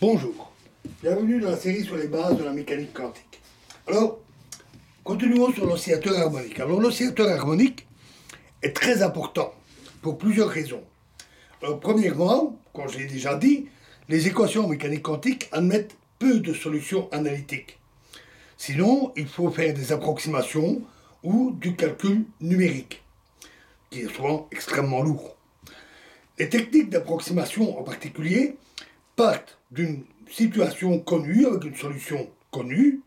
Bonjour, bienvenue dans la série sur les bases de la mécanique quantique. Alors, continuons sur l'oscillateur harmonique. Alors, l'oscillateur harmonique est très important pour plusieurs raisons. Alors, premièrement, comme je l'ai déjà dit, les équations en mécanique quantique admettent peu de solutions analytiques. Sinon, il faut faire des approximations ou du calcul numérique, qui est souvent extrêmement lourd. Les techniques d'approximation en particulier partent d'une situation connue avec une solution connue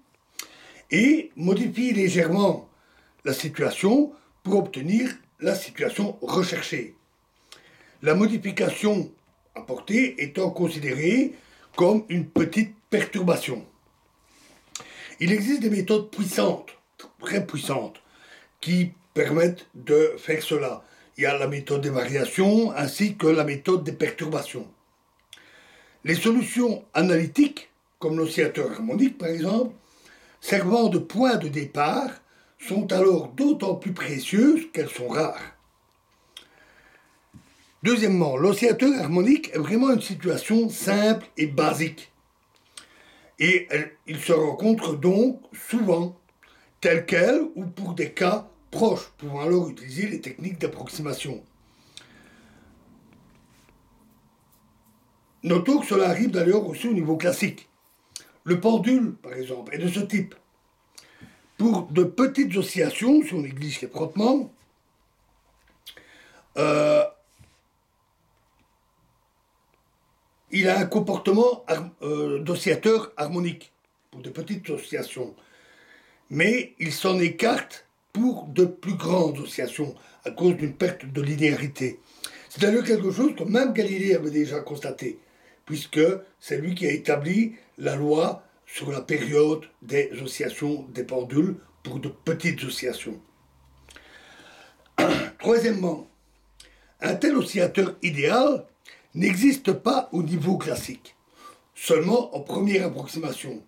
et modifient légèrement la situation pour obtenir la situation recherchée. La modification apportée étant considérée comme une petite perturbation. Il existe des méthodes puissantes, très puissantes, qui permettent de faire cela. Il y a la méthode des variations ainsi que la méthode des perturbations. Les solutions analytiques, comme l'oscillateur harmonique par exemple, servant de point de départ, sont alors d'autant plus précieuses qu'elles sont rares. Deuxièmement, l'oscillateur harmonique est vraiment une situation simple et basique. Et il se rencontre donc souvent tel quel ou pour des cas proches, pouvant alors utiliser les techniques d'approximation. Notons que cela arrive d'ailleurs aussi au niveau classique. Le pendule, par exemple, est de ce type. Pour de petites oscillations, si on néglige les frottements, il a un comportement d'oscillateur harmonique, pour de petites oscillations. Mais il s'en écarte pour de plus grandes oscillations, à cause d'une perte de linéarité. C'est d'ailleurs quelque chose que même Galilée avait déjà constaté, puisque c'est lui qui a établi la loi sur la période des oscillations des pendules pour de petites oscillations. Troisièmement, un tel oscillateur idéal n'existe pas au niveau classique, seulement en première approximation.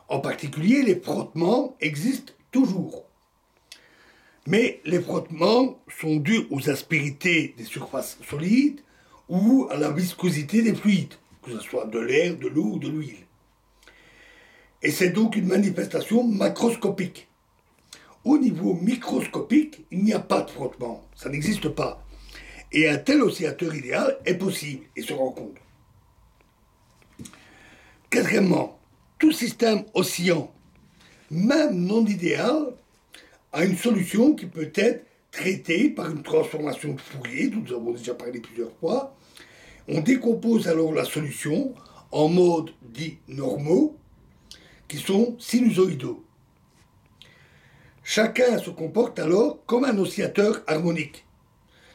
En particulier, les frottements existent toujours. Mais les frottements sont dus aux aspérités des surfaces solides ou à la viscosité des fluides, que ce soit de l'air, de l'eau ou de l'huile. Et c'est donc une manifestation macroscopique. Au niveau microscopique, il n'y a pas de frottement, ça n'existe pas. Et un tel oscillateur idéal est possible et se rencontre. Quatrièmement, tout système oscillant, même non idéal, a une solution qui peut être traitée par une transformation de Fourier, dont nous avons déjà parlé plusieurs fois. On décompose alors la solution en modes dits normaux, qui sont sinusoïdaux. Chacun se comporte alors comme un oscillateur harmonique,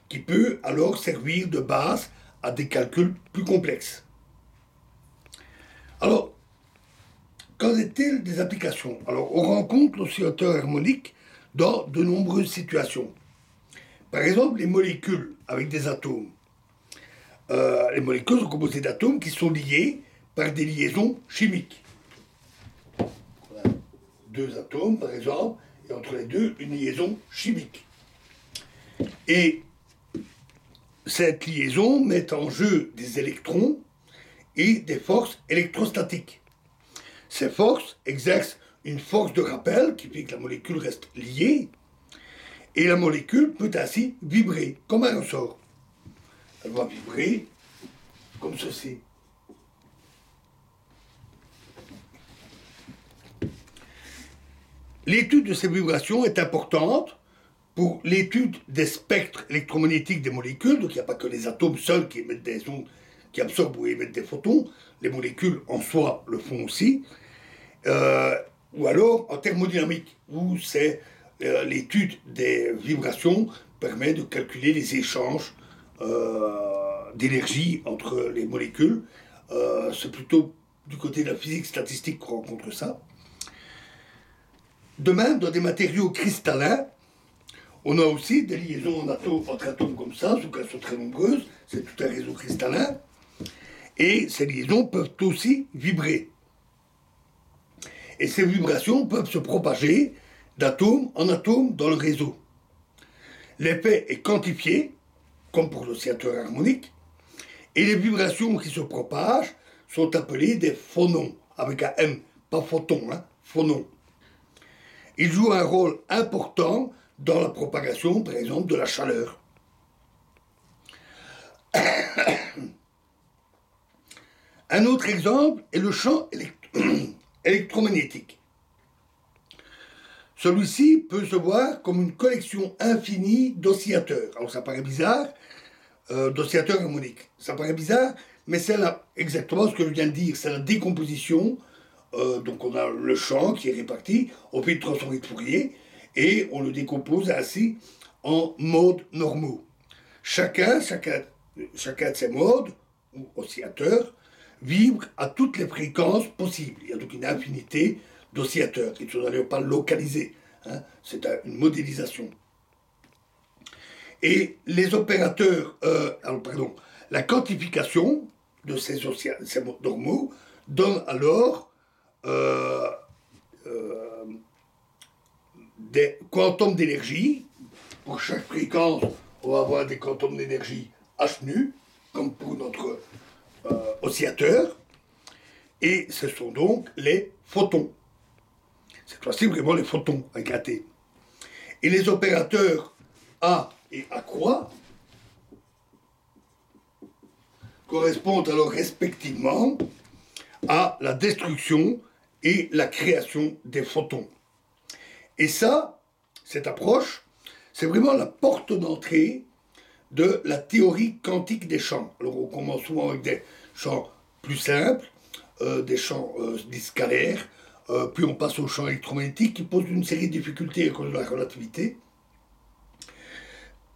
qui peut alors servir de base à des calculs plus complexes. Alors, qu'en est-il des applications? Alors, on rencontre l'oscillateur harmonique dans de nombreuses situations. Par exemple, les molécules avec des atomes. Les molécules sont composées d'atomes qui sont liés par des liaisons chimiques. On a deux atomes, par exemple, et entre les deux, une liaison chimique. Et cette liaison met en jeu des électrons et des forces électrostatiques. Ces forces exercent une force de rappel qui fait que la molécule reste liée, et la molécule peut ainsi vibrer comme un ressort. Elle va vibrer comme ceci. L'étude de ces vibrations est importante pour l'étude des spectres électromagnétiques des molécules. Donc il n'y a pas que les atomes seuls qui émettent des ondes, qui absorbent ou émettent des photons. Les molécules en soi le font aussi. Ou alors en thermodynamique, où c'est l'étude des vibrations permet de calculer les échanges d'énergie entre les molécules. C'est plutôt du côté de la physique statistique qu'on rencontre ça. De même, dans des matériaux cristallins, on a aussi des liaisons entre atomes comme ça, sauf qu'elles sont très nombreuses, c'est tout un réseau cristallin, et ces liaisons peuvent aussi vibrer. Et ces vibrations peuvent se propager d'atome en atome dans le réseau. L'effet est quantifié, comme pour l'oscillateur harmonique, et les vibrations qui se propagent sont appelés des phonons, avec un M, pas photons, hein, phonons. Ils jouent un rôle important dans la propagation, par exemple, de la chaleur. Un autre exemple est le champ électromagnétique. Celui-ci peut se voir comme une collection infinie d'oscillateurs. Alors ça paraît bizarre, d'oscillateurs harmoniques. Ça paraît bizarre, mais c'est exactement ce que je viens de dire. C'est la décomposition. Donc on a le champ qui est réparti, on fait une transformée de Fourier, et on le décompose ainsi en modes normaux. Chacun de ces modes, ou oscillateurs, vibre à toutes les fréquences possibles. Il y a donc une infinité d'oscillateurs qui ne sont d'ailleurs pas localisés. Hein, c'est une modélisation. Et les opérateurs, la quantification de ces modes normaux donne alors des quantums d'énergie. Pour chaque fréquence, on va avoir des quantums d'énergie h nu, comme pour notre oscillateur. Et ce sont donc les photons. Cette fois-ci, vraiment les photons avec un T. Et les opérateurs A et A croix correspondent alors respectivement à la destruction et la création des photons. Et ça, cette approche, c'est vraiment la porte d'entrée de la théorie quantique des champs. Alors on commence souvent avec des champs plus simples, des champs dits scalaires, puis on passe aux champs électromagnétiques qui posent une série de difficultés à cause de la relativité,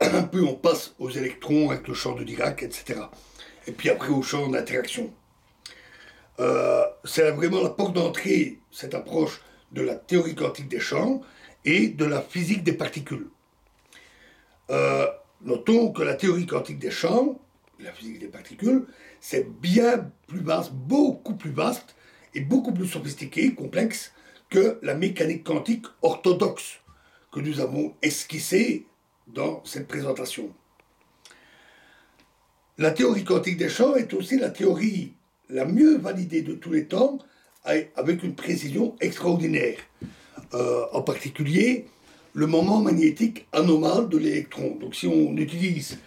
puis on passe aux électrons avec le champ de Dirac, etc. Et puis après aux champs d'interaction. C'est vraiment la porte d'entrée, cette approche de la théorie quantique des champs et de la physique des particules. Notons que la théorie quantique des champs, la physique des particules, c'est bien plus vaste, beaucoup plus vaste et beaucoup plus sophistiqué, complexe que la mécanique quantique orthodoxe que nous avons esquissée dans cette présentation. La théorie quantique des champs est aussi la théorie la mieux validée de tous les temps, avec une précision extraordinaire. En particulier, le moment magnétique anormal de l'électron. Donc si on utilise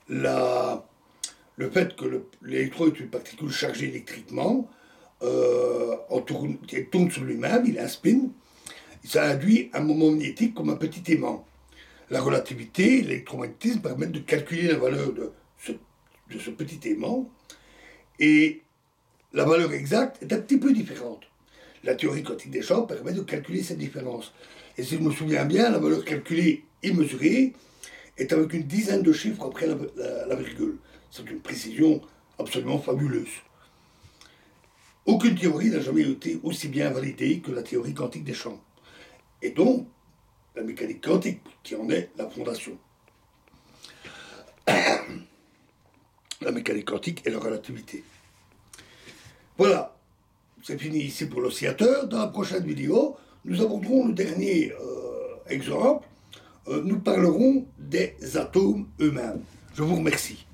le fait que l'électron est une particule chargée électriquement, il tourne sur lui-même, il a un spin, ça induit un moment magnétique comme un petit aimant. La relativité, l'électromagnétisme permettent de calculer la valeur de ce petit aimant, et la valeur exacte est un petit peu différente. La théorie quantique des champs permet de calculer cette différence. Et si je me souviens bien, la valeur calculée et mesurée est avec une dizaine de chiffres après la virgule. C'est une précision absolument fabuleuse. Aucune théorie n'a jamais été aussi bien validée que la théorie quantique des champs. Et donc, la mécanique quantique qui en est la fondation. La mécanique quantique et la relativité. Voilà, c'est fini ici pour l'oscillateur. Dans la prochaine vidéo, nous aborderons le dernier exemple. Nous parlerons des atomes eux-mêmes. Je vous remercie.